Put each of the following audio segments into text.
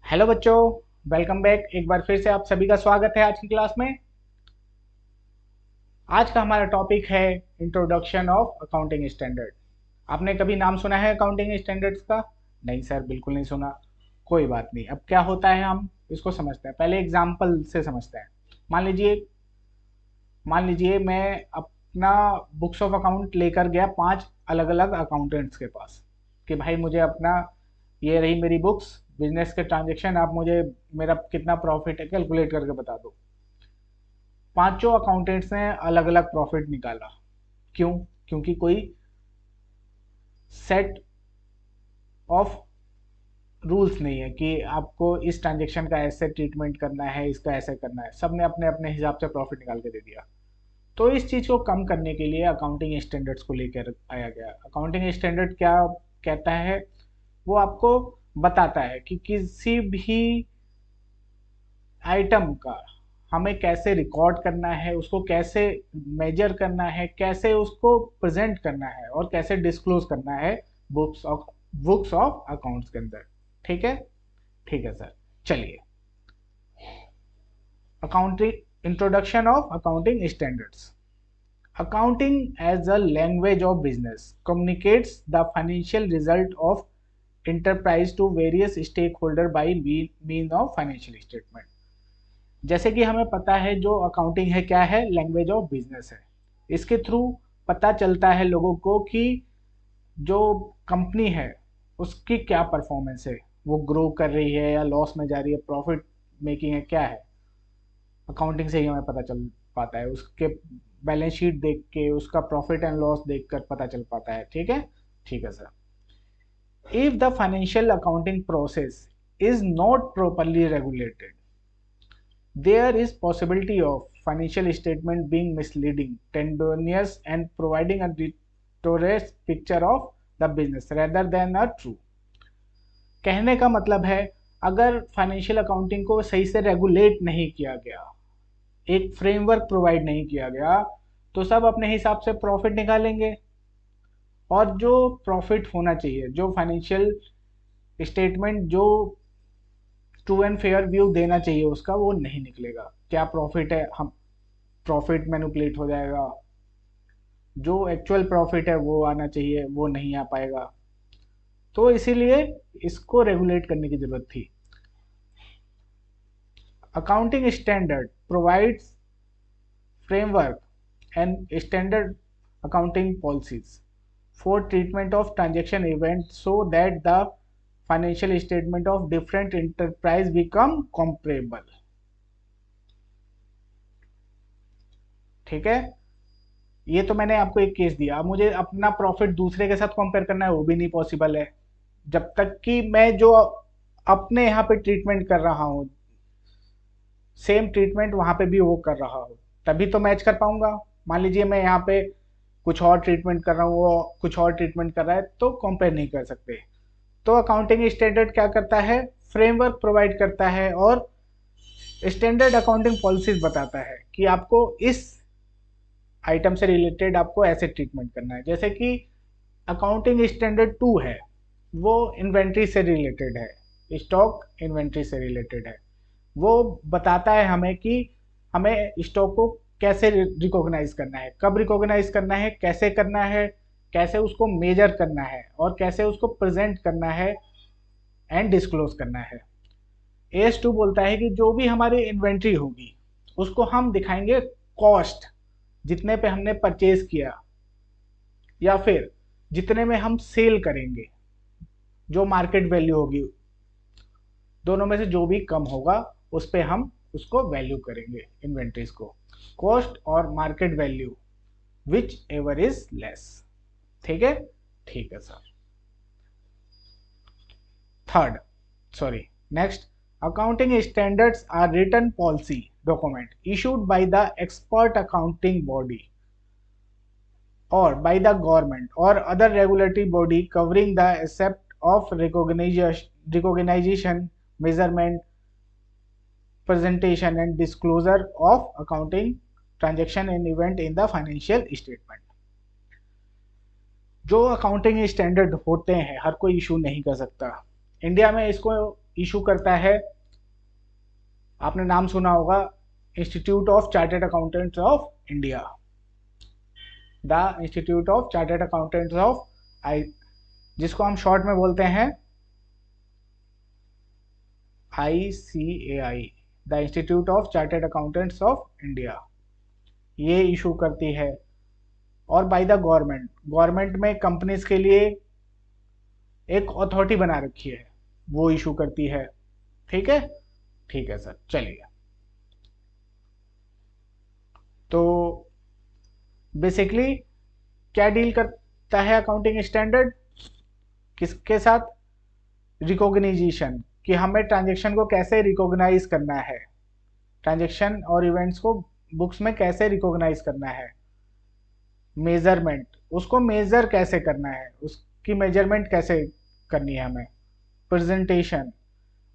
Hello बच्चों, welcome back. एक बार फिर से आप सभी का स्वागत है आज की क्लास में। आज का हमारा टॉपिक है इंट्रोडक्शन ऑफ अकाउंटिंग स्टैंडर्ड। आपने कभी नाम सुना है अकाउंटिंग स्टैंडर्ड्स का? नहीं सर, बिल्कुल नहीं सुना। कोई बात नहीं, अब क्या होता है हम इसको समझते हैं। पहले एग्जाम्पल से समझते हैं। मान लीजिए मान लीजिए मैं अपना बुक्स ऑफ अकाउंट लेकर गया 5 अलग अलग अकाउंटेंट्स के पास कि भाई मुझे अपना, ये रही मेरी बुक्स, बिजनेस के ट्रांजेक्शन, आप मुझे मेरा कितना प्रॉफिट है कैलकुलेट करके बता दो। पांचों अकाउंटेंट्स ने अलग अलग प्रॉफिट निकाला। क्यों? क्योंकि कोई सेट ऑफ रूल्स नहीं है कि आपको इस ट्रांजेक्शन का ऐसे ट्रीटमेंट करना है, इसका ऐसे करना है। सब ने अपने अपने हिसाब से प्रॉफिट निकाल के दे दिया। तो इस चीज़ को कम करने के लिए अकाउंटिंग स्टैंडर्ड्स को लेकर आया गया। अकाउंटिंग स्टैंडर्ड क्या कहता है? वो आपको बताता है कि किसी भी आइटम का हमें कैसे रिकॉर्ड करना है, उसको कैसे मेजर करना है, कैसे उसको प्रेजेंट करना है और कैसे डिस्क्लोज करना है बुक्स ऑफ अकाउंट्स के अंदर। ठीक है? ठीक है सर। चलिए, accounting introduction of accounting standards. Accounting as a language of business communicates the financial result of enterprise to various stakeholder by means of financial statement। जैसे कि हमें पता है जो अकाउंटिंग है क्या है, लैंग्वेज ऑफ बिजनेस है। इसके थ्रू पता चलता है लोगों को कि जो कंपनी है उसकी क्या परफॉर्मेंस है, वो ग्रो कर रही है या लॉस में जा रही है, प्रॉफिट मेकिंग है, क्या है। अकाउंटिंग से ही हमें पता चल पाता है, उसके बैलेंस शीट देख के, उसका प्रॉफिट एंड लॉस देख कर पता चल पाता है। ठीक है? ठीक है sir. If the financial accounting process is not properly regulated, there is possibility of financial statement being misleading, tenuous and providing a distorted picture of the business rather than a true। कहने का मतलब है, अगर financial accounting को सही से regulate नहीं किया गया, एक फ्रेमवर्क प्रोवाइड नहीं किया गया, तो सब अपने हिसाब से प्रॉफिट निकालेंगे और जो प्रॉफिट होना चाहिए, जो फाइनेंशियल स्टेटमेंट जो ट्रू एंड फेयर व्यू देना चाहिए उसका, वो नहीं निकलेगा। क्या प्रॉफिट है, हम प्रॉफिट मैनिपुलेट हो जाएगा। जो एक्चुअल प्रॉफिट है वो आना चाहिए, वो नहीं आ पाएगा। तो इसीलिए इसको रेगुलेट करने की जरूरत थी। Accounting standard provides framework and standard accounting policies for treatment of transaction events so that the financial statement of different enterprise become comparable। ठीक है? ये तो मैंने आपको एक केस दिया। अब मुझे अपना प्रॉफिट दूसरे के साथ कंपेयर करना है, वो भी नहीं पॉसिबल है जब तक कि मैं जो अपने यहाँ पे ट्रीटमेंट कर रहा हूँ, सेम ट्रीटमेंट वहाँ पे भी वो कर रहा हूँ, तभी तो मैच कर पाऊंगा। मान लीजिए मैं यहाँ पे कुछ और ट्रीटमेंट कर रहा हूँ, वो कुछ और ट्रीटमेंट कर रहा है, तो कंपेयर नहीं कर सकते। तो अकाउंटिंग स्टैंडर्ड क्या करता है? फ्रेमवर्क प्रोवाइड करता है और स्टैंडर्ड अकाउंटिंग पॉलिसीज बताता है कि आपको इस आइटम से रिलेटेड आपको ऐसे ट्रीटमेंट करना है। जैसे कि अकाउंटिंग स्टैंडर्ड 2 है, वो इन्वेंट्री से रिलेटेड है, स्टॉक इन्वेंट्री से रिलेटेड है। वो बताता है हमें कि हमें स्टॉक को कैसे रिकॉग्नाइज करना है, कब रिकॉग्नाइज करना है, कैसे करना है, कैसे उसको मेजर करना है और कैसे उसको प्रेजेंट करना है एंड डिस्क्लोज करना है। AS2 बोलता है कि जो भी हमारी इन्वेंट्री होगी उसको हम दिखाएंगे कॉस्ट, जितने पे हमने परचेज किया, या फिर जितने में हम सेल करेंगे, जो मार्केट वैल्यू होगी, दोनों में से जो भी कम होगा उस पे हम उसको वैल्यू करेंगे इन्वेंट्रीज को, कॉस्ट और market value which ever is less. ठीक है? ठीक है sir. Third, sorry, next, accounting standards are written policy document issued by the expert accounting body or by the government or other regulatory body covering the aspect of recognition, measurement, presentation and disclosure of accounting transaction and event in the financial statement। जो accounting standard होते हैं हर कोई issue नहीं कर सकता। India में इसको issue करता है, आपने नाम सुना होगा, institute of chartered accountants of India, the institute of chartered accountants of I, जिसको हम शॉर्ट में बोलते हैं ICAI, the institute of chartered accountants of India, ये इशू करती है। और बाय द गवर्नमेंट, गवर्नमेंट में कंपनीज के लिए एक अथॉरिटी बना रखी है, वो इशू करती है। ठीक है, ठीक है सर, चलिए। तो बेसिकली क्या डील करता है अकाउंटिंग स्टैंडर्ड, किसके साथ? रिकॉग्निशन, कि हमें ट्रांजैक्शन को कैसे रिकॉग्नाइज करना है, ट्रांजैक्शन और इवेंट्स को बुक्स में कैसे रिकॉग्नाइज करना है। मेजरमेंट, उसको मेजर कैसे करना है, उसकी मेजरमेंट कैसे करनी है हमें। प्रेजेंटेशन,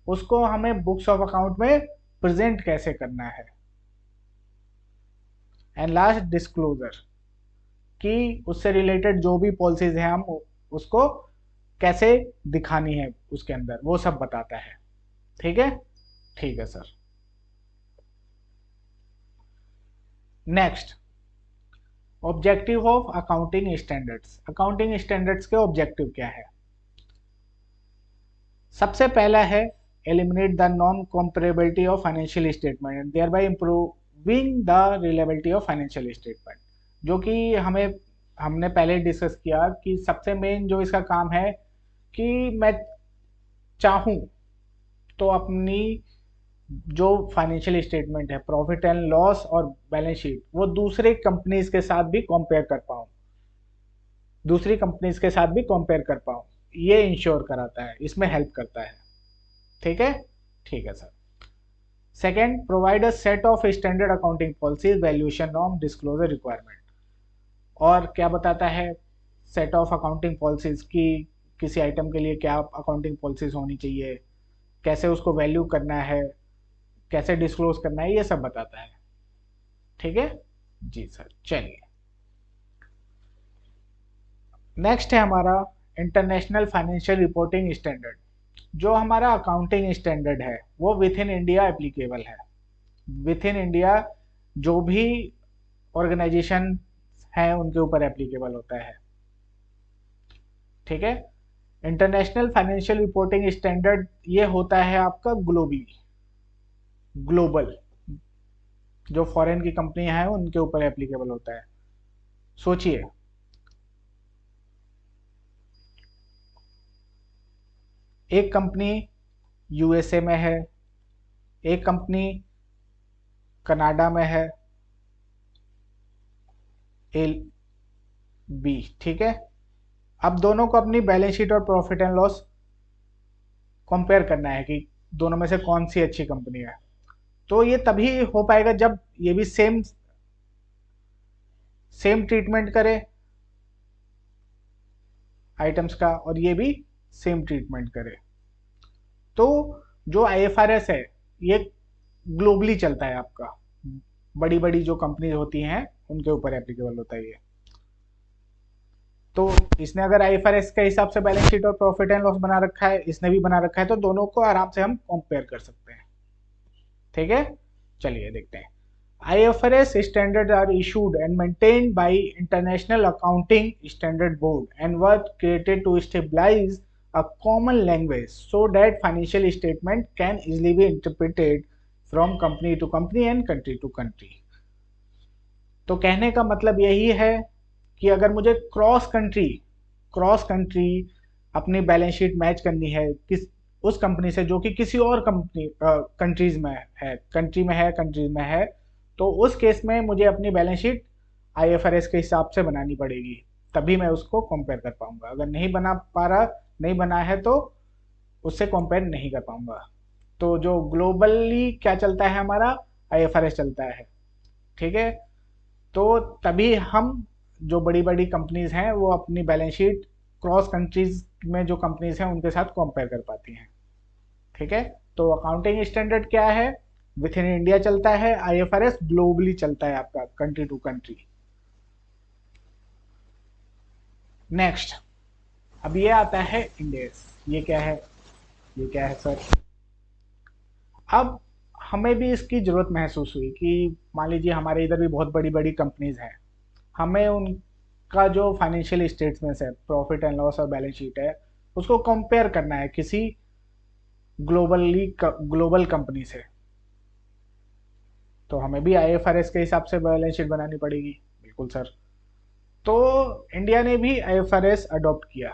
उसको हमें बुक्स ऑफ अकाउंट में प्रेजेंट कैसे करना है। एंड लास्ट डिस्क्लोजर, कि उससे रिलेटेड जो भी पॉलिसीज हैं हम उसको कैसे दिखानी है उसके अंदर, वो सब बताता है। ठीक है, ठीक है sir. Next, objective of accounting standards. Accounting standards के ऑब्जेक्टिव क्या है? सबसे पहला है eliminate the non comparability of financial statement and thereby improving the reliability of financial statement, जो कि हमने पहले डिस्कस किया कि सबसे मेन जो इसका काम है कि मैं चाहूँ तो अपनी जो फाइनेंशियल स्टेटमेंट है, प्रॉफिट एंड लॉस और बैलेंस शीट, वो दूसरे कंपनीज के साथ भी कंपेयर कर पाऊँ, दूसरी कंपनीज के साथ भी कंपेयर कर पाऊँ, ये इंश्योर कराता है, इसमें हेल्प करता है। ठीक है, ठीक है sir. Second, provide a set of standard accounting policies, valuation norm, disclosure requirement. और क्या बताता है? सेट ऑफ अकाउंटिंग पॉलिसीज की किसी आइटम के लिए क्या अकाउंटिंग पॉलिसीज होनी चाहिए, कैसे उसको वैल्यू करना है, कैसे डिस्क्लोज करना है, ये सब बताता है। ठीक है जी सर, चलिए। नेक्स्ट है हमारा इंटरनेशनल फाइनेंशियल रिपोर्टिंग स्टैंडर्ड। जो हमारा अकाउंटिंग स्टैंडर्ड है वो विथ इन इंडिया एप्लीकेबल है। विथ इन इंडिया जो भी ऑर्गेनाइजेशन है उनके ऊपर एप्लीकेबल होता है। ठीक है, इंटरनेशनल फाइनेंशियल रिपोर्टिंग स्टैंडर्ड ये होता है आपका ग्लोबली, ग्लोबल, जो फॉरेन की कंपनियां हैं उनके ऊपर एप्लीकेबल होता है। सोचिए, एक कंपनी यूएसए में है, एक कंपनी कनाडा में है, एल बी। ठीक है, अब दोनों को अपनी बैलेंस शीट और प्रॉफिट एंड लॉस कंपेयर करना है कि दोनों में से कौन सी अच्छी कंपनी है। तो ये तभी हो पाएगा जब ये भी सेम ट्रीटमेंट करे आइटम्स का और ये भी सेम ट्रीटमेंट करे। तो जो आईएफआरएस है ये ग्लोबली चलता है आपका, बड़ी बड़ी जो कंपनी होती हैं उनके ऊपर एप्लीकेबल होता है ये। तो इसने अगर आईएफआरएस के हिसाब से बैलेंस शीट और प्रॉफिट एंड लॉस बना रखा है, इसने भी बना रखा है, तो दोनों को आराम से हम कंपेयर कर सकते हैं। ठीक है, चलिए देखते हैं। IFRS standards are issued and maintained by International Accounting Standard Board and were created to stabilize a common language so that financial statement can easily be interpreted from company to company and country to country. तो कहने का मतलब यही है कि अगर मुझे cross country अपनी बैलेंस शीट मैच करनी है किस उस कंपनी से जो कि किसी और कंपनी कंट्रीज में है, कंट्रीज में है, तो उस केस में मुझे अपनी बैलेंस शीट आईएफआरएस के हिसाब से बनानी पड़ेगी, तभी मैं उसको कंपेयर कर पाऊंगा। अगर नहीं बना है तो उससे कंपेयर नहीं कर पाऊंगा। तो जो ग्लोबली क्या चलता है हमारा, आईएफआरएस चलता है। ठीक है, तो तभी हम जो बड़ी बड़ी कंपनीज हैं वो अपनी बैलेंस शीट क्रॉस कंट्रीज में जो कंपनीज हैं उनके साथ कंपेयर कर पाती हैं। ठीक है, तो अकाउंटिंग स्टैंडर्ड क्या है, विथ इन इंडिया चलता है, आईएफआरएस ग्लोबली चलता है आपका, कंट्री टू कंट्री। नेक्स्ट, अब ये आता है इंडेस। ये क्या है सर? अब हमें भी इसकी ज़रूरत महसूस हुई कि मान लीजिए हमारे इधर भी बहुत बड़ी बड़ी कंपनीज हैं, हमें उनका जो फाइनेंशियल स्टेटमेंट्स है, प्रॉफिट एंड लॉस और बैलेंस शीट है, उसको कंपेयर करना है किसी ग्लोबल कंपनी से। तो हमें भी आईएफआरएस के हिसाब से बैलेंस शीट बनानी पड़ेगी। बिल्कुल सर। तो इंडिया ने भी आईएफआरएस अडॉप्ट किया,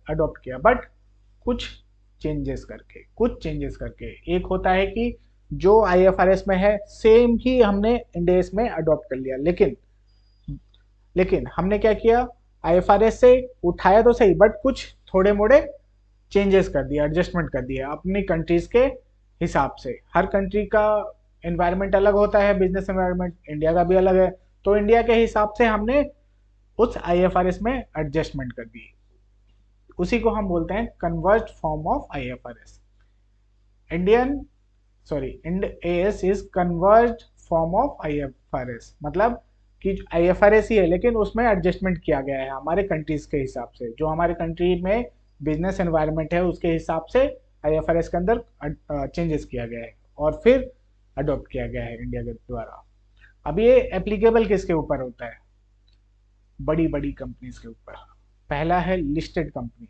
अडॉप्ट किया, बट कुछ चेंजेस करके। एक होता है कि जो आईएफआरएस में है सेम ही हमने इंडेस में अडॉप्ट कर लिया, लेकिन हमने क्या किया, आईएफआरएस से उठाया तो सही, बट कुछ थोड़े मोड़े चेंजेस कर दिया, एडजस्टमेंट कर दिया अपनी कंट्रीज के हिसाब से। हर कंट्री का एनवायरनमेंट अलग होता है, बिजनेस एनवायरनमेंट इंडिया का भी अलग है, तो इंडिया के हिसाब से हमने उस आईएफआरएस में एडजस्टमेंट कर दी। उसी को हम बोलते हैं converge form of IFRS. Indian Ind AS is converge form of IFRS, मतलब कि आईएफआरएस ही है लेकिन उसमें एडजस्टमेंट किया गया है हमारे कंट्रीज के हिसाब से, जो हमारे कंट्री में बिजनेस एनवायरनमेंट है उसके हिसाब से आईएफआरएस के अंदर चेंजेस किया गया है और फिर अडॉप्ट किया गया है इंडिया के द्वारा। अब ये एप्लीकेबल किसके ऊपर होता है, बड़ी बड़ी कंपनीज के ऊपर। पहला है लिस्टेड कंपनी,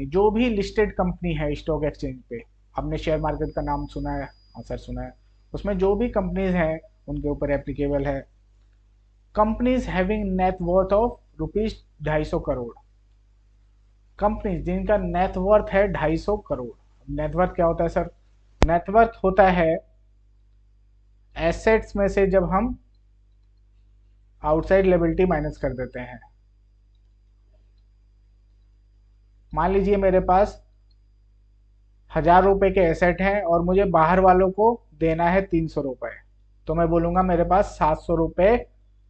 जो भी लिस्टेड कंपनी है स्टॉक एक्सचेंज पे, आपने शेयर मार्केट का नाम सुना है? हाँ सर सुना है। उसमें जो भी कंपनीज हैं उनके ऊपर एप्लीकेबल है। Companies having net worth of rupees 250 crore, companies जिनका नेट वर्थ है 250 करोड़। नेटवर्थ क्या होता है सर? नेटवर्थ होता है एसेट्स में से जब हम आउटसाइड लायबिलिटी माइनस कर देते हैं। मान लीजिए मेरे पास 1,000 रुपए के एसेट हैं और मुझे बाहर वालों को देना है 300 रुपए, तो मैं बोलूंगा मेरे पास 700 रुपए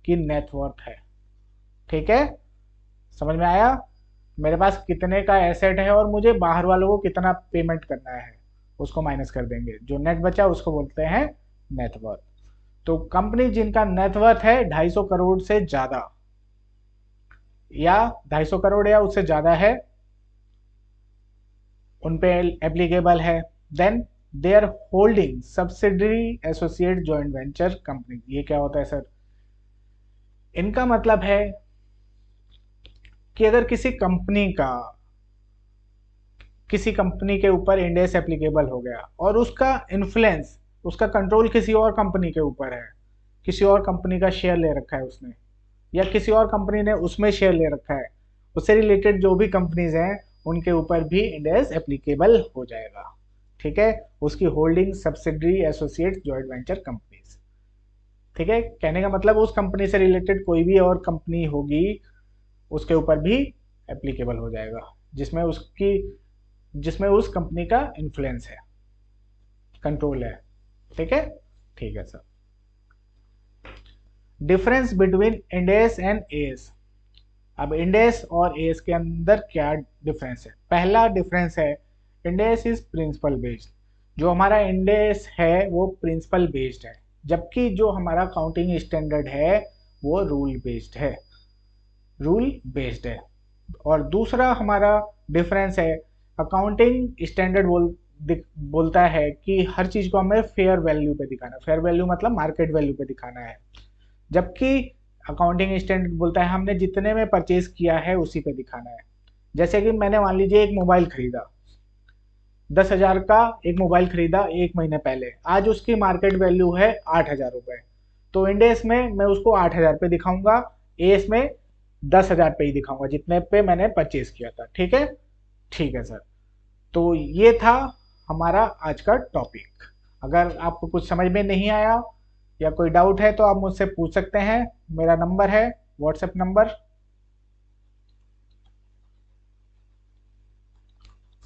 की नेटवर्थ है। ठीक है, समझ में आया? मेरे पास कितने का एसेट है और मुझे बाहर वालों को कितना पेमेंट करना है, उसको माइनस कर देंगे, जो नेट बचा उसको बोलते हैं नेटवर्थ। तो कंपनी जिनका नेटवर्थ है 250 करोड़ से ज्यादा या 250 करोड़ या उससे ज्यादा है, उन पे एप्लीकेबल है। Then they are holding subsidiary associate joint venture company. ये क्या होता है सर? इनका मतलब है कि अगर किसी कंपनी के ऊपर इंड एस एप्लीकेबल हो गया और उसका इन्फ्लुएंस, उसका कंट्रोल किसी और कंपनी के ऊपर है, किसी और कंपनी का शेयर ले रखा है उसने, या किसी और कंपनी ने उसमें शेयर ले रखा है, उससे रिलेटेड जो भी कंपनीज हैं उनके ऊपर भी इंड एस एप्लीकेबल हो जाएगा। ठीक है, उसकी holding subsidiary associate joint venture companies. ठीक है, कहने का मतलब उस कंपनी से रिलेटेड कोई भी और कंपनी होगी उसके ऊपर भी एप्लीकेबल हो जाएगा, जिसमें उस कंपनी का इन्फ्लुएंस है, कंट्रोल है। ठीक है, ठीक है sir. Difference between Ind AS and AS. अब इंडेस और एएस के अंदर क्या डिफरेंस है? पहला डिफरेंस है इंडेस इज प्रिंसिपल बेस्ड। जो हमारा इंडेस है वो प्रिंसिपल बेस्ड है, जबकि जो हमारा काउंटिंग स्टैंडर्ड है वो रूल बेस्ड है। और दूसरा हमारा डिफरेंस है, अकाउंटिंग स्टैंडर्ड बोलता है कि हर चीज को हमें फेयर वैल्यू पे दिखाना है। फेयर वैल्यू मतलब मार्केट वैल्यू पे दिखाना है, जबकि अकाउंटिंग स्टैंडर्ड बोलता है हमने जितने में परचेज किया है उसी पे दिखाना है। जैसे कि मैंने मान लीजिए एक मोबाइल खरीदा, 10,000 का एक मोबाइल खरीदा 1 महीने पहले, आज उसकी मार्केट वैल्यू है 8,000 रुपए, तो इंडेस में मैं उसको 8,000 पे दिखाऊंगा, एस में 10,000 पे ही दिखाऊंगा जितने पे मैंने परचेज किया था। ठीक है, ठीक है सर। तो ये था हमारा आज का टॉपिक। अगर आपको कुछ समझ में नहीं आया या कोई डाउट है तो आप मुझसे पूछ सकते हैं। मेरा नंबर है, WhatsApp number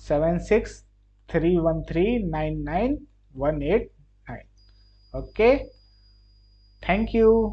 7631399189। Okay, thank you.